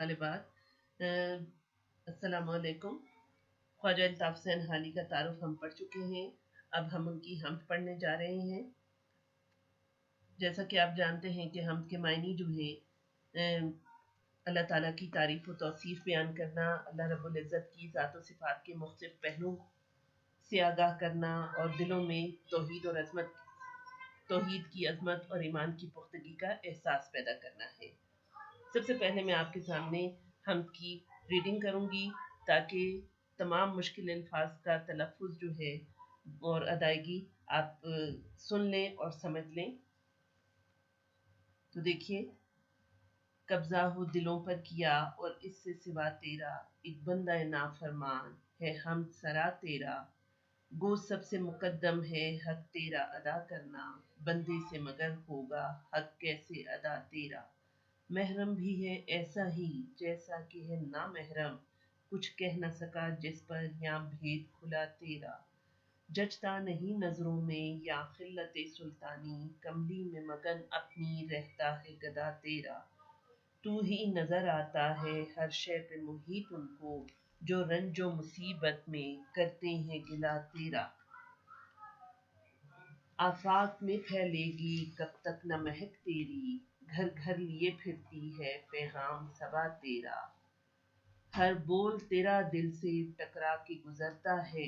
طالبات السلام علیکم۔ خواجہ الطاف حسین حالی کا تعارف ہم پڑھ چکے ہیں، اب ہم ان کی حمد پڑھنے جا رہے ہیں۔ جیسا کہ آپ جانتے ہیں کہ حمد کے معنی جو ہیں اللہ تعالیٰ کی تعریف و توصیف بیان کرنا، اللہ رب العزت کی ذات و صفات کے مختلف پہلوؤں سے آگاہ کرنا اور دلوں میں توحید کی عظمت اور ایمان کی پختگی کا احساس پیدا کرنا ہے۔ سب سے پہلے میں آپ کے سامنے حمد کی ریڈنگ کروں گی تاکہ تمام مشکل الفاظ کا تلفظ جو ہے اور ادائیگی آپ سن لیں اور سمجھ لیں۔ تو دیکھیے، قبضہ ہو دلوں پر کیا اور اس سے سوا تیرا، ایک بندہ نافرمان ہے حمد سرا تیرا، گو سب سے مقدم ہے حق تیرا ادا کرنا، بندے سے مگر ہوگا حق کیسے ادا تیرا، محرم بھی ہے ایسا ہی جیسا کہ ہے نامحرم، کچھ کہہ نہ سکا جس پر یا بھید کھلا تیرا، جچتا نہیں نظروں میں یا خلت سلطانی، کملی میں مگن اپنی رہتا ہے گدا تیرا، تو ہی نظر آتا ہے ہر شے پہ محیط ان کو، جو رنج و مصیبت میں کرتے ہیں گلا تیرا، آفاق میں پھیلے گی کب تک نہ مہک تیری، گھر گھر لیے پھرتی ہے پیغام صبا تیرا، ہر بول تیرا دل سے ٹکرا کے گزرتا ہے،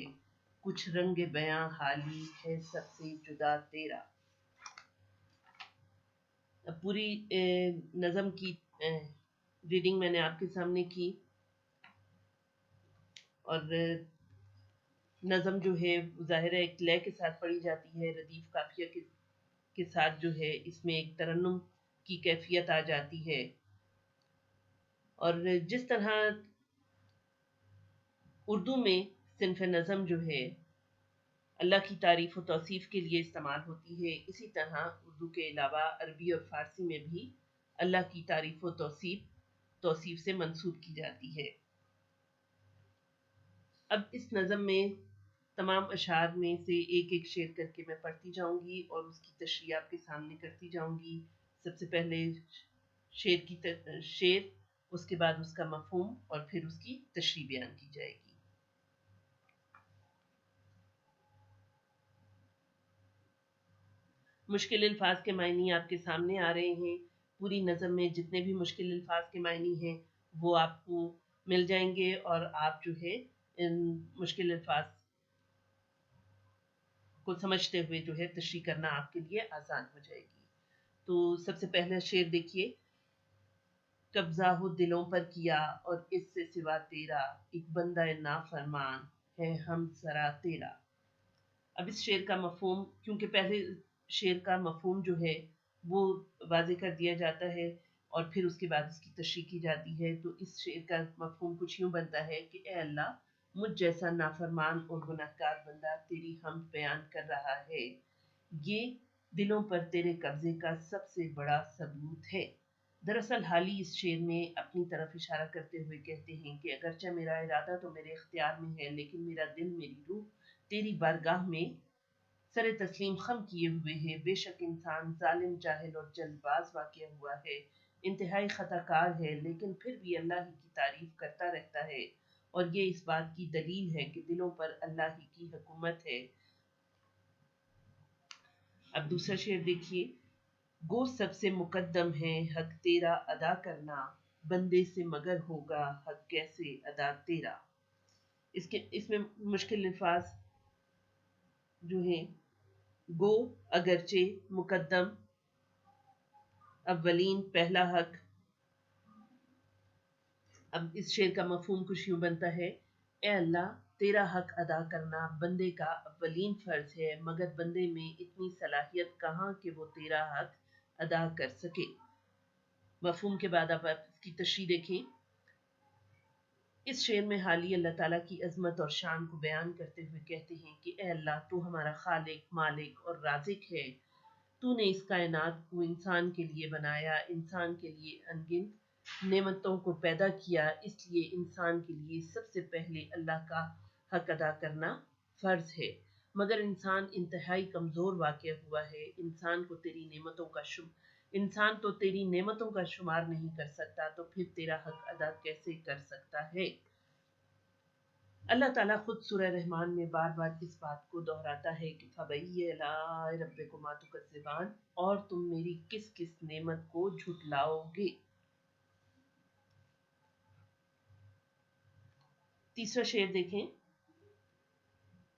کچھ رنگ بیاں حالی ہے سب سے جدا تیرا۔ پوری نظم کی ریڈنگ میں نے آپ کے سامنے کی، اور نظم جو ہے ظاہر ہے ایک لے کے ساتھ پڑھی جاتی ہے، ردیف قافیہ کے ساتھ جو ہے اس میں ایک ترنم کی کیفیت آ جاتی ہے، اور جس طرح اردو میں صنف نظم جو ہے اللہ کی تعریف و توصیف کے لیے استعمال ہوتی ہے، اسی طرح اردو کے علاوہ عربی اور فارسی میں بھی اللہ کی تعریف و توصیف سے منسوب کی جاتی ہے۔ اب اس نظم میں تمام اشعار میں سے ایک ایک شعر کر کے میں پڑھتی جاؤں گی اور اس کی تشریح آپ کے سامنے کرتی جاؤں گی۔ سب سے پہلے شعر، اس کے بعد اس کا مفہوم اور پھر اس کی تشریح بیان کی جائے گی۔ مشکل الفاظ کے معنی آپ کے سامنے آ رہے ہیں۔ پوری نظم میں جتنے بھی مشکل الفاظ کے معنی ہیں وہ آپ کو مل جائیں گے، اور آپ جو ہے ان مشکل الفاظ کو سمجھتے ہوئے جو ہے تشریح کرنا آپ کے لیے آسان ہو جائے گی۔ تو سب سے پہلا شعر دیکھیے، قبضہ ہو دلوں پر کیا اور اس سے سوا تیرا، ایک بندہ نافرمان ہے ہم سرا تیرا۔ اب اس شعر کا مفہوم، کیونکہ پہلے شعر کا مفہوم جو ہے وہ واضح کر دیا جاتا ہے اور پھر اس کے بعد اس کی تشریح کی جاتی ہے، تو اس شعر کا مفہوم کچھ یوں بنتا ہے کہ اے اللہ، مجھ جیسا نافرمان اور گناہگار بندہ تیری حمد بیان کر رہا ہے، یہ دلوں پر تیرے قبضے کا سب سے بڑا ثبوت ہے۔ دراصل حالی اس شعر میں اپنی طرف اشارہ کرتے ہوئے کہتے ہیں کہ اگرچہ میرا ارادہ تو میرے اختیار میں ہے، لیکن میرا دل، میری روح تیری بارگاہ میں سر تسلیم خم کیے ہوئے ہے۔ بے شک انسان ظالم، جاہل اور جلد باز واقع ہوا ہے، انتہائی خطا کار ہے، لیکن پھر بھی اللہ ہی کی تعریف کرتا رہتا ہے، اور یہ اس بات کی دلیل ہے کہ دلوں پر اللہ ہی کی حکومت ہے۔ اب دوسرا شعر دیکھیے، گو سب سے مقدم ہے حق تیرا ادا کرنا، بندے سے مگر ہوگا حق کیسے ادا تیرا۔ اس میں مشکل الفاظ جو ہیں، گو اگرچہ، مقدم اولین، پہلا حق۔ اب اس شعر کا مفہوم کچھ یوں بنتا ہے، اے اللہ، تیرا حق ادا کرنا بندے کا اولین فرض ہے، مگر بندے میں اتنی صلاحیت کہاں کہ وہ تیرا حق ادا کر سکے۔ مفہوم کے بعد آپ اس کی تشریح دیکھیں۔ اس شعر میں حالی اللہ تعالیٰ کی عظمت اور شان کو بیان کرتے ہوئے کہتے ہیں کہ اے اللہ، تو ہمارا خالق، مالک اور رازق ہے، تو نے اس کائنات کو انسان کے لیے بنایا، انسان کے لیے انگنت نعمتوں کو پیدا کیا، اس لیے انسان کے لیے سب سے پہلے اللہ کا حق ادا کرنا فرض ہے، مگر انسان انتہائی کمزور واقع ہوا ہے، انسان کو تیری इंसान तो तेरी नेमतों का शुमार नहीं कर सकता, तो फिर तेरा हक अदा कैसे कर सकता है। अल्लाह ताला खुद सूरह रहमान में बार बार इस बात को दोहराता है कि फबैय अला रब्बिकुमा तुकज़्ज़िबान, और तुम मेरी किस किस नेमत को झुटलाओगे। तीसरा शेर देखें,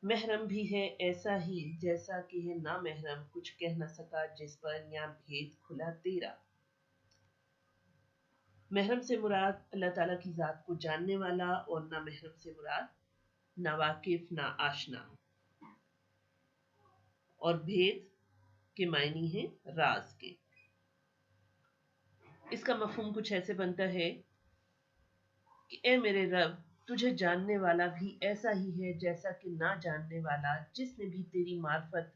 महरम भी है ऐसा ही जैसा कि है ना महरम, कुछ कह न सका जिस पर या भेद खुला तेरा। महरम से मुराद अल्लाह ताला की ज़ात को जानने वाला, और ना महरम से मुराद ना वाकिफ ना आशना, और भेद के मायने हैं राज के। इसका मफहूम कुछ ऐसे बनता है कि ए मेरे रब, तुझे जानने वाला भी ऐसा ही है जैसा कि ना जानने वाला, जिसने भी तेरी मार्फत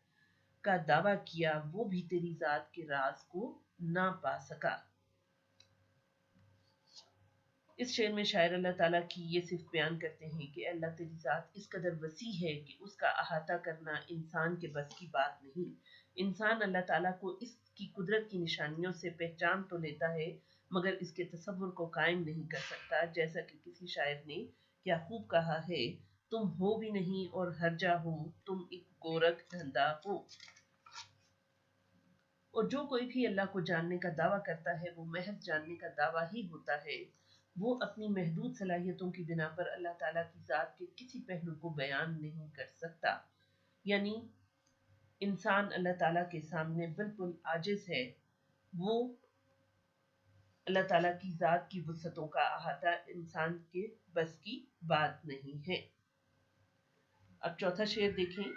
का दावा किया वो भी तेरी ज़ात के राज को ना पा सका। इस शेर में शायर अल्लाह ताला की ये सिर्फ बयान करते हैं कि अल्लाह तेरी ज़ात इस कदर वसी है कि उसका अहाता करना इंसान के बस की बात नहीं। इंसान अल्लाह ताला को इसकी कुदरत की निशानियों से पहचान तो लेता है, मगर इसके तसव्वुर को कायम नहीं कर सकता। जैसा कि किसी शायर ने क्या खूब कहा है, तुम हो भी नहीं और हर्जा हो, तुम एक गोरख धंधा हो। और जो कोई भी अल्लाह को जानने का दावा करता है वो महज जानने का दावा ही होता है। वो अपनी महदूद सलाहियतों की बिना पर अल्लाह ताला की ज़ात के किसी पहलू को बयान नहीं कर सकता। यानी इंसान अल्लाह ताला के सामने बिल्कुल आजिज है। वो अल्लाह ताला की ज़ात की वुसअतों का अहाता इंसान के बस की बात नहीं है। अब चौथा शेर देखें,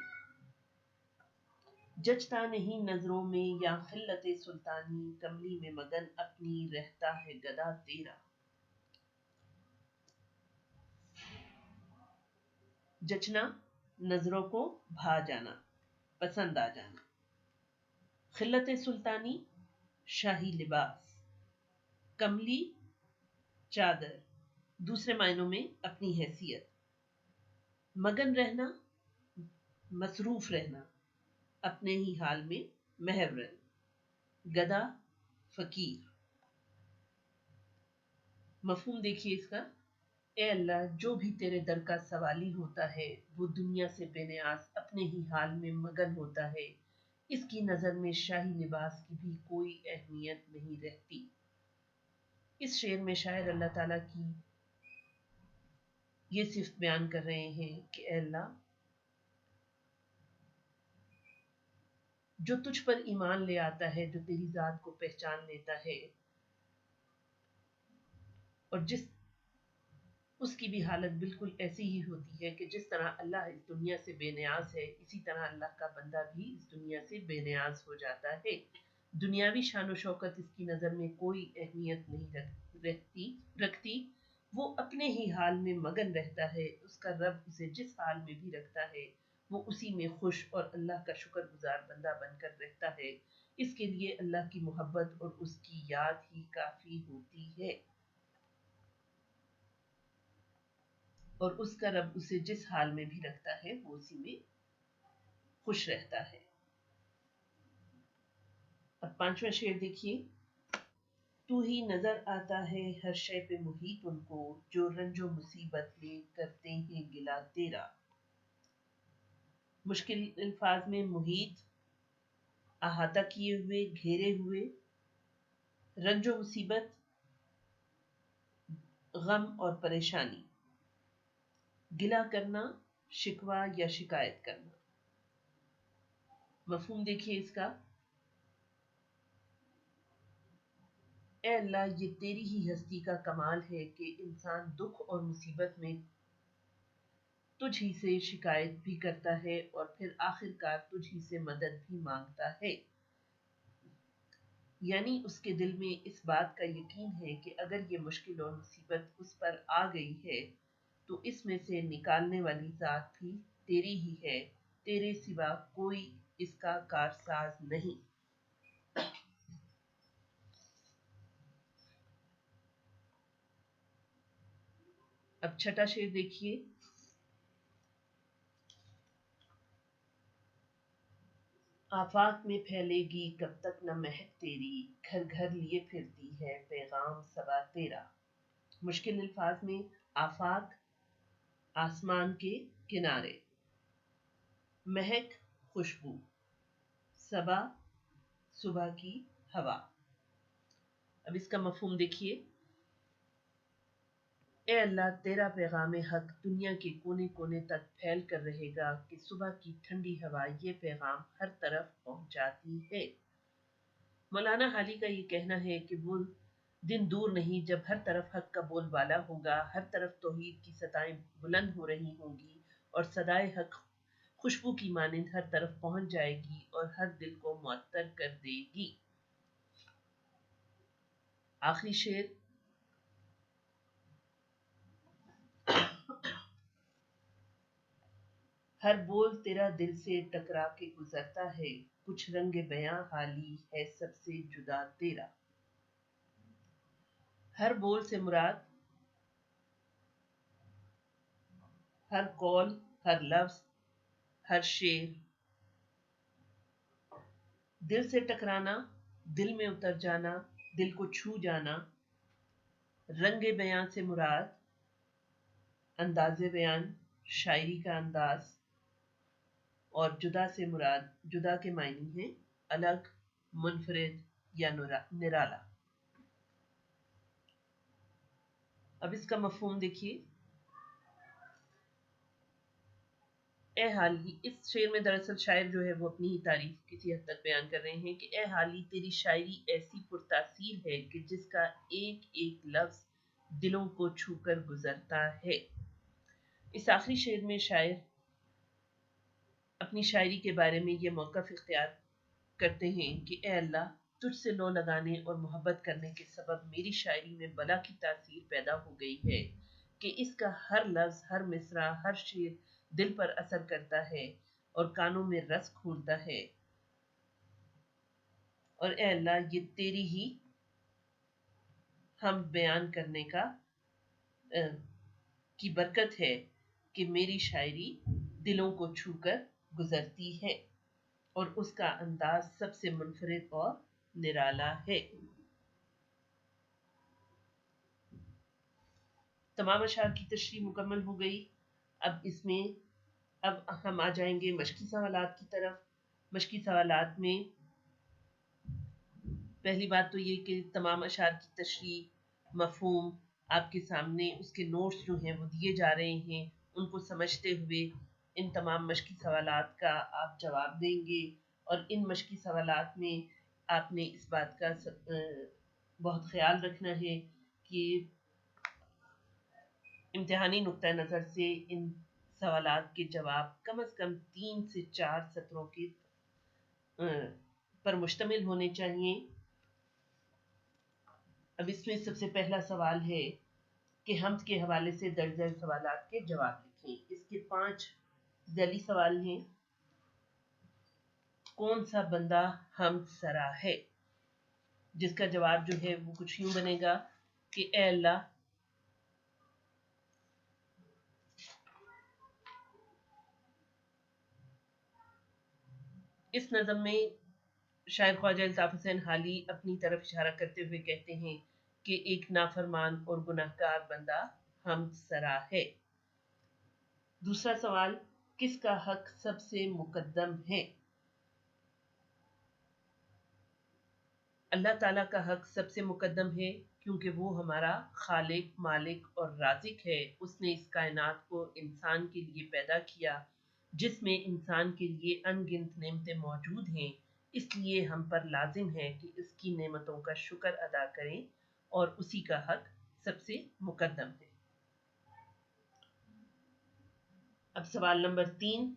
जचता नहीं नजरों में या खिल्लत सुल्तानी, कमली में मगन अपनी रहता है गदा तेरा। जचना, नजरों को भा जाना, पसंद आ जाना। खिल्लत सुल्तानी, शाही लिबास। कमली, चादर, दूसरे मायनों में अपनी हैसियत। मगन रहना, मसरूफ रहना, अपने ही हाल में महव रहना। गदा, फकीर। मफहूम देखिए इसका, ए अल्लाह, जो भी तेरे दर का सवाली होता है वो दुनिया से बेनियाज अपने ही हाल में मगन होता है। इसकी नज़र में शाही लिबास की भी कोई अहमियत नहीं रहती। इस शेर में शायर अल्लाह ताला की ये सिर्फ बयान कर रहे हैं कि ए अल्लाह, जो तुझ पर ईमान ले आता है, जो तेरी ज़ात को पहचान लेता है, और जिस उसकी भी हालत बिल्कुल ऐसी ही होती है कि जिस तरह अल्लाह इस दुनिया से बेनियाज है, इसी तरह अल्लाह का बंदा भी इस दुनिया से बेनियाज हो जाता है। दुनियावी शान व शौकत इसकी नज़र में कोई अहमियत नहीं रखती। वो अपने ही हाल में मगन रहता है। उसका रब उसे जिस हाल में भी रखता है वो उसी में खुश और अल्लाह का शुक्रगुजार बंदा बनकर रहता है। इसके लिए अल्लाह की मोहब्बत और उसकी याद ही काफ़ी होती है, और उसका रब उसे जिस हाल में भी रखता है वो उसी में खुश रहता है। अब पांचवा शेर देखिए, तू ही नजर आता है हर शय पे मुहीत उनको, जो रंजो मुसीबत में करते हैं गिला तेरा। मुश्किल अल्फाज में मुहीत, अहाता किए हुए, घेरे हुए। रंजो मुसीबत, गम और परेशानी। गिला करना, शिकवा या शिकायत करना। मफहूम देखिए इसका, ए अल्लाह, ये तेरी ही हस्ती का कमाल है कि इंसान दुख और मुसीबत में तुझ ही से शिकायत भी करता है और फिर आखिरकार तुझ ही से मदद भी मांगता है। यानी उसके दिल में इस बात का यकीन है कि अगर ये मुश्किल और मुसीबत उस पर आ गई है तो इसमें से निकालने वाली ज़ात भी तेरी ही है, तेरे सिवा कोई इसका कारसाज नहीं। अब छठा शेर देखिए, आफाक में फैलेगी कब तक न महक तेरी, घर घर लिए फिरती है पैगाम सबा तेरा। मुश्किल अल्फाज में आफाक आसमान के किनारे, महक खुशबू, सबा सुबह की हवा। अब इसका मफहूम देखिए। ए अल्लाह, तेरा पैगाम हक दुनिया के कोने कोने तक फैल कर रहेगा कि सुबह की ठंडी हवा ये पैगाम हर तरफ पहुंचाती है। मौलाना हाली का ये कहना है कि वो दिन दूर नहीं जब हर तरफ हक का बोलबाला होगा, हर तरफ तौहीद की सताएं बुलंद हो रही होंगी और सदाए हक खुशबू की मानिंद हर तरफ पहुंच जाएगी और हर दिल को मुअत्तर कर देगी। आखिरी शेर, हर बोल तेरा दिल से टकरा के गुजरता है, कुछ रंग बयां हाली है सबसे जुदा तेरा। हर बोल से मुराद हर कौल, हर लफ्ज, हर शेर। दिल से टकराना, दिल में उतर जाना, दिल को छू जाना। रंग बयां से मुराद अंदाज़े बयान, शायरी का अंदाज। और जुदा से मुराद, जुदा के मायने हैं अलग, मुनफरिद या निराला। अब इसका मफहूम देखिए। ए हाली, इस शेर में दरअसल शायर जो है वो अपनी ही तारीफ किसी हद तक बयान कर रहे हैं कि ए हाली, तेरी शायरी ऐसी पुरतासीर है कि जिसका एक एक लफ्ज दिलों को छूकर गुजरता है। इस आखिरी शेर में शायर अपनी शायरी के बारे में ये मौक़िफ़ इख्तियार करते हैं कि ए अल्लाह, तुझसे लो लगाने और मोहब्बत करने के सबब मेरी शायरी में बला की तासीर पैदा हो गई है कि इसका हर लफ्ज़, हर मिसरा, हर शेर दिल पर असर करता है और कानों में रस घूरता है। और ए अल्लाह, ये तेरी ही हम बयान करने की बरकत है कि मेरी शायरी दिलों को छूकर गुजरती है और उसका अंदाज सबसे मुनफरिद और निराला है। तमाम अशार की तशरीह मुकम्मल हो गई। अब हम आ जाएंगे मशकी सवालात की तरफ। मशकी सवालात में पहली बात तो ये कि तमाम अशार की तशरीह, मफहूम आपके सामने, उसके नोट्स जो हैं वो दिए जा रहे हैं। उनको समझते हुए इन तमाम मशकी सवालात का आप जवाब देंगे और इन मशकी सवालात में आपने इस बात का बहुत ख्याल रखना है कि इम्तिहानी नुक्ता नज़र से इन सवालात के जवाब कम से कम 3 से 4 सत्रों के पर मुश्तमिल होने चाहिए। अब इसमें सबसे पहला सवाल है कि हम्द के हवाले से दर्ज झैल सवालात के जवाब लिखें। इसके 5 ज़ैली सवाल हैं। कौन सा बंदा हम्द सरा है? जिसका जवाब जो है वो कुछ यूं बनेगा कि ए अल्लाह, इस नज़म में शायर ख्वाजा अल्ताफ़ हुसैन हाली अपनी तरफ इशारा करते हुए कहते हैं कि एक नाफरमान और गुनहगार बंदा हम्द सरा है। दूसरा सवाल, किसका हक सबसे मुकद्दम है? अल्लाह ताला का हक सबसे मुकद्दम है क्योंकि वो हमारा खालिक, मालिक और राज़िक है। उसने इस कायनात को इंसान के लिए पैदा किया, जिसमें इंसान के लिए अनगिनत नेमतें मौजूद हैं। इसलिए हम पर लाजिम है कि इसकी नेमतों का शुक्र अदा करें और उसी का हक सबसे मुकद्दम है। अब सवाल नंबर 3,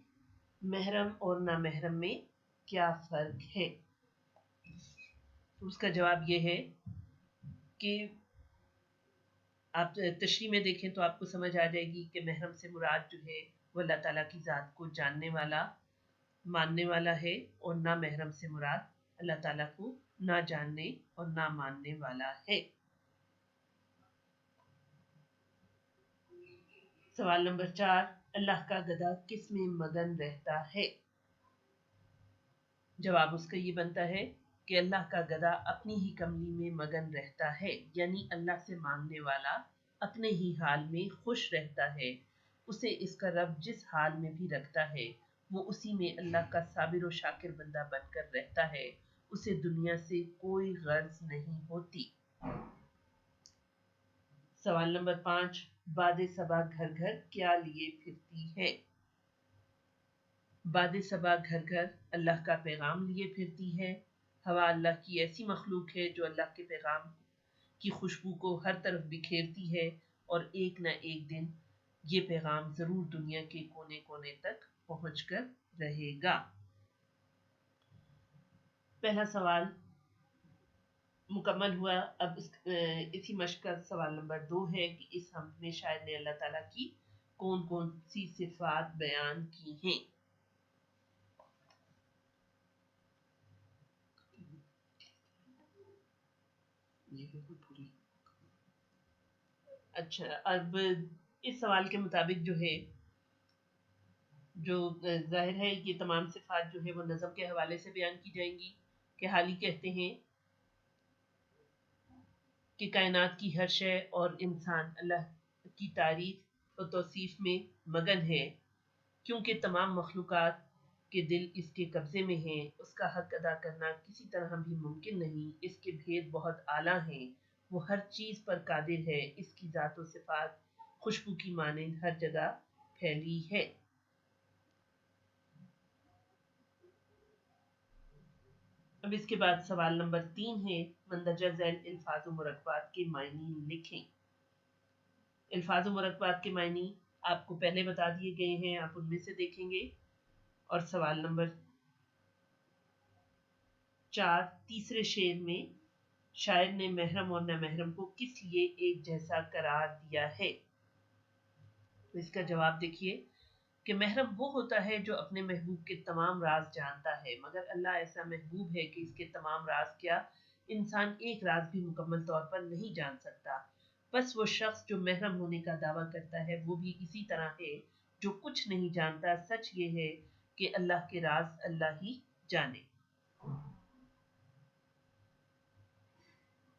महरम और नामहरम में क्या फ़र्क है? उसका जवाब ये है कि आप तशरीह में देखें तो आपको समझ आ जाएगी कि महरम से मुराद जो है वो अल्लाह ताला की ज़ात को जानने वाला, मानने वाला है, और ना महरम से मुराद अल्लाह ताला को ना जानने और ना मानने वाला है। सवाल नंबर 4, अल्लाह का गधा किस में मगन रहता है? जवाब उसका ये बनता है कि अल्लाह का गधा अपनी ही कमली में मगन रहता है, यानी अल्लाह से मांगने वाला अपने ही हाल में खुश रहता है। उसे इसका रब जिस हाल में भी रखता है वो उसी में अल्लाह का साबिर और शाकिर बंदा बनकर रहता है। उसे दुनिया से कोई गर्ज नहीं होती। सवाल नंबर 5, बादे सबा घर घर क्या लिए फिरती है? बादे सबा घर घर अल्लाह का पैगाम लिए फिरती है। हवा अल्लाह की ऐसी मखलूक है जो अल्लाह के पैगाम की खुशबू को हर तरफ बिखेरती है और एक न एक दिन ये पैगाम जरूर दुनिया के कोने कोने तक पहुंचकर रहेगा। पहला सवाल मुकम्मल हुआ। अब इसी मश्क का सवाल नंबर 2 है कि इस हम्द में शायर ने अल्लाह ताला की कौन कौन सी सिफात बयान की हैं। अच्छा, अब इस सवाल के मुताबिक जो है, जो जाहिर है ये तमाम सिफात जो है वो नज़म के हवाले से बयान की जाएंगी कि हाली कहते हैं कि कायनात की हर शय और इंसान अल्लाह की तारीफ और तौसीफ में मगन है, क्योंकि तमाम मखलूक़ात के दिल इसके कब्ज़े में हैं। उसका हक अदा करना किसी तरह भी मुमकिन नहीं। इसके भेद बहुत आला हैं। वो हर चीज़ पर कादिर है। इसकी ज़ात व सिफ़ात खुशबू की मानिंद हर जगह फैली है। अब इसके बाद सवाल नंबर 3 है, मंदरजा झैल अल्फाज व मुरक्बात के मायने लिखें। अल्फाज व मुरक्बात के मायने आपको पहले बता दिए गए हैं, आप उनमें से देखेंगे। और सवाल नंबर 4, तीसरे शेर में शायर ने महरम और नामहरम को किस लिए एक जैसा करार दिया है? तो इसका जवाब देखिए कि महरम वो होता है जो अपने महबूब के तमाम राज जानता है, मगर अल्लाह ऐसा महबूब है कि इसके तमाम राज क्या, इंसान एक राज भी मुकम्मल तौर पर नहीं जान सकता। बस वो शख्स जो महरम होने का दावा करता है वो भी इसी तरह है जो कुछ नहीं जानता। सच ये है कि अल्लाह के राज अल्लाह ही जाने।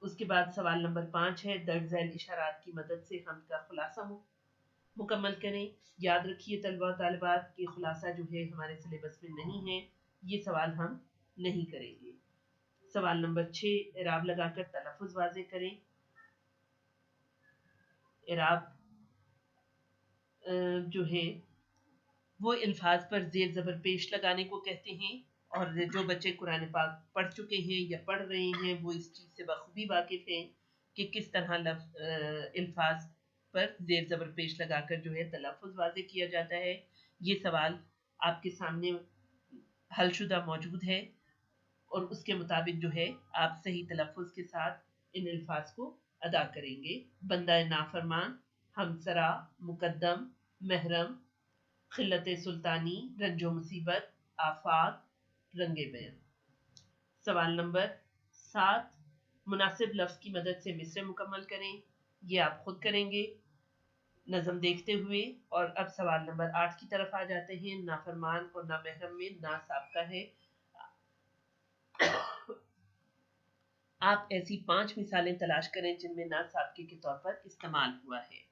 उसके बाद सवाल नंबर 5 है, दर्ज झैल इशारात की मदद से हम का खुलासा मुकम्मल करें। याद रखिए तलबा तालिबात कि खुलासा जो है हमारे सिलेबस में नहीं है, ये सवाल हम नहीं करेंगे। सवाल नंबर 6, इराब लगाकर तलफ़ुज़ वाज़े करें। इराब जो है वो अल्फाज पर ज़ेर ज़बर पेश लगाने को कहते हैं, और जो बच्चे कुरान पाक पढ़ चुके हैं या पढ़ रहे हैं वो इस चीज़ से बखूबी वाकिफ़ हैं कि किस तरह अल्फाज पर ज़ेर ज़बर पेश लगाकर जो है तलफ़ुज़ वाज़े किया जाता है। ये सवाल आपके सामने हलशुदा मौजूद है और उसके मुताबिक जो है आप सही तलफ़ुज़ के साथ इन अल्फाज को अदा करेंगे। बंदा नाफरमान, हमसरा, मुकद्दम, महरम, खिल्लत सुल्तानी, रंजो मुसीबत, आफाक, रंगे बयां। सवाल नंबर 7, मुनासिब लफ्ज़ की मदद से मिसरे मुकम्मल करें। ये आप खुद करेंगे नज़म देखते हुए। और अब सवाल नंबर 8 की तरफ आ जाते हैं। नाफरमान और नामहरम में ना साबका है। आप ऐसी 5 मिसालें तलाश करें जिनमें ना साबके के तौर पर इस्तेमाल हुआ है।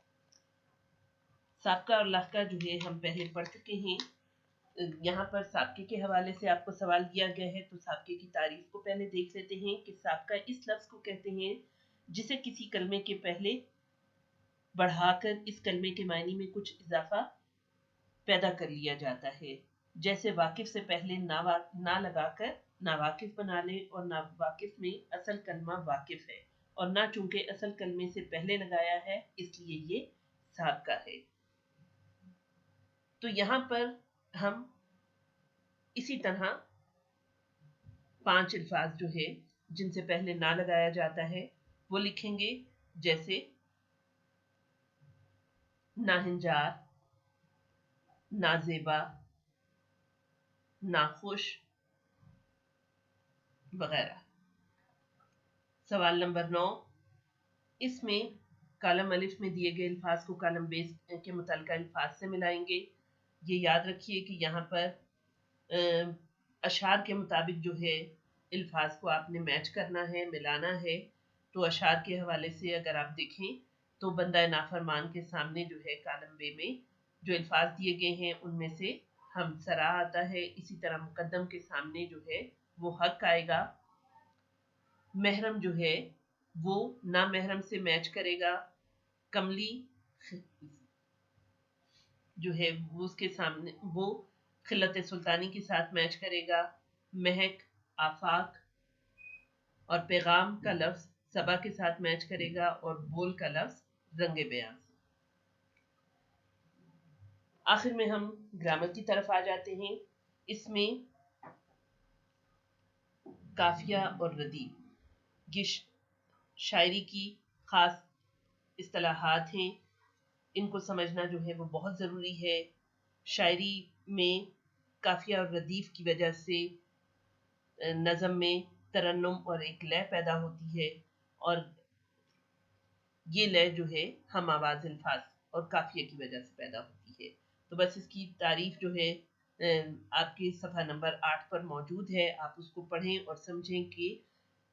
साबका और लाहका जो है हम पहले पढ़ चुके हैं। यहाँ पर साबके के हवाले से आपको सवाल दिया गया है, तो साबके की तारीफ को पहले देख लेते हैं कि साबका इस लफ्ज़ को कहते हैं जिसे किसी कलमे के पहले बढ़ाकर इस कलमे के मायने में कुछ इजाफा पैदा कर लिया जाता है। जैसे वाकिफ से पहले ना लगाकर नावाकिफ बना ले, और नावाकिफ में असल कलमा वाकिफ है, और ना चूंकि असल कलमे से पहले लगाया है इसलिए ये साबका है। तो यहाँ पर हम इसी तरह 5 अल्फाज जो है जिनसे पहले ना लगाया जाता है वो लिखेंगे, जैसे नाहिंजार, नाजेबा, नाखुश वगैरह। सवाल नंबर 9, इसमें कालम अलिफ में दिए गए अल्फाज को कालम बेस के मुतल्लिका अल्फाज से मिलाएंगे। ये याद रखिए कि यहाँ पर اشعار کے مطابق جو ہے الفاظ کو آپ نے میچ کرنا ہے، ملانا ہے. تو اشعار کے حوالے سے اگر آپ دیکھیں تو بندہ نافرمان کے سامنے جو ہے کالم بے میں جو الفاظ دیے گئے ہیں ان میں سے ہم سرا آتا ہے. اسی طرح مقدم کے سامنے جو ہے وہ حق آئے گا. محرم جو ہے وہ نامحرم سے میچ کرے گا. کملی جو ہے وہ اس کے سامنے وہ خلت سلطانی کے ساتھ میچ کرے گا. مہک آفاق اور پیغام کا لفظ صبا کے ساتھ میچ کرے گا اور بول کا لفظ رنگ بیاں. آخر میں ہم گرامر کی طرف آ جاتے ہیں. اس میں قافیہ اور ردیف یہ شاعری کی خاص اصطلاحات ہیں. ان کو سمجھنا جو ہے وہ بہت ضروری ہے. شاعری میں قافیہ اور ردیف کی وجہ سے نظم میں ترنم اور ایک لے پیدا ہوتی ہے اور یہ لے جو ہے ہم آواز الفاظ اور قافیہ کی وجہ سے پیدا ہوتی ہے. تو بس اس کی تعریف جو ہے آپ کے صفحہ نمبر 8 پر موجود ہے. آپ اس کو پڑھیں اور سمجھیں کہ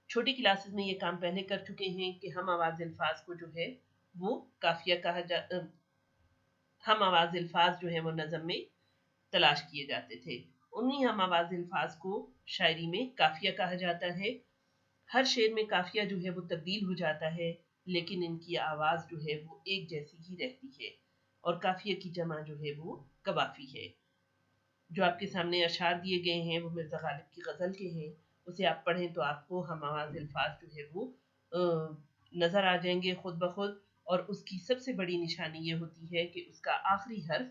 چھوٹی کلاسز میں یہ کام پہلے کر چکے ہیں کہ ہم آواز الفاظ کو جو ہے وہ قافیہ ہم آواز الفاظ جو ہے وہ نظم میں تلاش کیے جاتے تھے. انہی ہم آواز الفاظ کو شاعری میں قافیہ کہا جاتا ہے. ہر شعر میں قافیہ جو ہے وہ تبدیل ہو جاتا ہے لیکن ان کی آواز جو ہے وہ ایک جیسی ہی رہتی ہے اور قافیہ کی جمع جو ہے وہ قوافی ہے. جو آپ کے سامنے اشعار دیے گئے ہیں وہ مرزا غالب کی غزل کے ہیں. اسے آپ پڑھیں تو آپ کو ہم آواز الفاظ جو ہے وہ نظر آ جائیں گے خود بخود. اور اس کی سب سے بڑی نشانی یہ ہوتی ہے کہ اس کا آخری حرف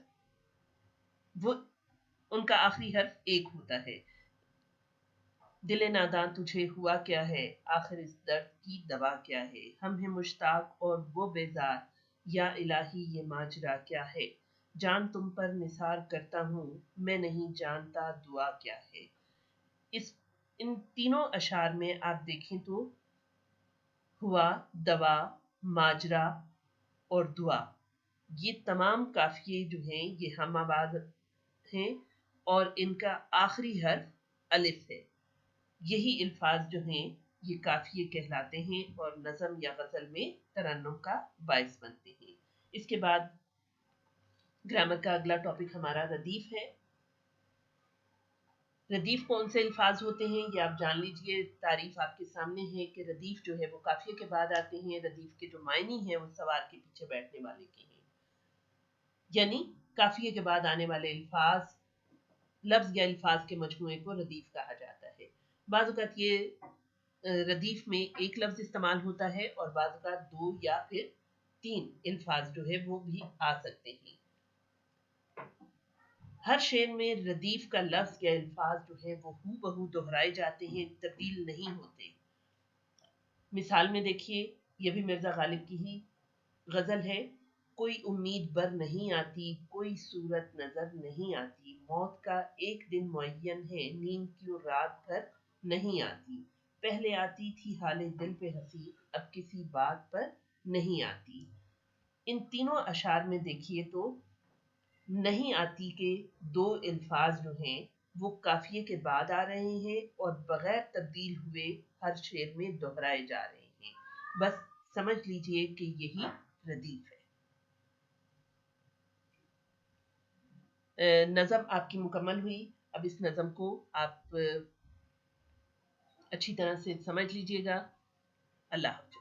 وہ ان کا آخری حرف ایک ہوتا ہے. دل ناداں تجھے ہوا کیا ہے، آخر اس درد کی دوا کیا ہے، ہم ہیں مشتاق اور وہ بیزار، یا الہی یہ ماجرا کیا ہے، جان تم پر نثار کرتا ہوں میں نہیں جانتا دعا کیا ہے. ان تینوں اشعار میں آپ دیکھیں تو ہوا، دوا، ماجرا اور دعا یہ تمام قافیے جو ہیں یہ ہم آواز ہیں اور ان کا آخری حرف الف ہے. یہی الفاظ جو ہیں یہ قافیے کہلاتے ہیں اور نظم یا غزل میں ترنم کا باعث بنتے ہیں. اس کے بعد گرامر کا اگلا ٹاپک ہمارا ردیف ہے. ردیف کون سے الفاظ ہوتے ہیں یہ آپ جان لیجئے. تعریف آپ کے سامنے ہے کہ ردیف جو ہے وہ قافیے کے بعد آتے ہیں. ردیف کے جو معنی ہیں وہ سوار کے پیچھے بیٹھنے والے کے ہیں، یعنی قافیے کے بعد آنے والے الفاظ لفظ یا الفاظ کے مجموعے کو ردیف کہا جاتا ہے. بعض اوقات یہ ردیف میں ایک لفظ استعمال ہوتا ہے اور بعض اوقات 2 یا پھر 3 الفاظ جو ہے وہ بھی آ سکتے ہیں. ہر شعر میں ردیف کا لفظ یا الفاظ جو ہے وہ ہو بہو دہرائے جاتے ہیں، تبدیل نہیں ہوتے. مثال میں دیکھیے، یہ بھی مرزا غالب کی ہی غزل ہے. کوئی امید بر نہیں آتی، کوئی صورت نظر نہیں آتی، موت کا ایک دن معین ہے، نیند کیوں رات بھر نہیں آتی، پہلے آتی تھی حال دل پہ ہنسی، اب کسی بات پر نہیں آتی. ان تینوں اشعار میں دیکھیے تو نہیں آتی کے 2 الفاظ جو ہیں وہ قافیے کے بعد آ رہے ہیں اور بغیر تبدیل ہوئے ہر شعر میں دہرائے جا رہے ہیں. بس سمجھ لیجئے کہ یہی ردیف ہے. نظم آپ کی مکمل ہوئی. اب اس نظم کو آپ اچھی طرح سے سمجھ لیجئے گا. اللہ حافظ.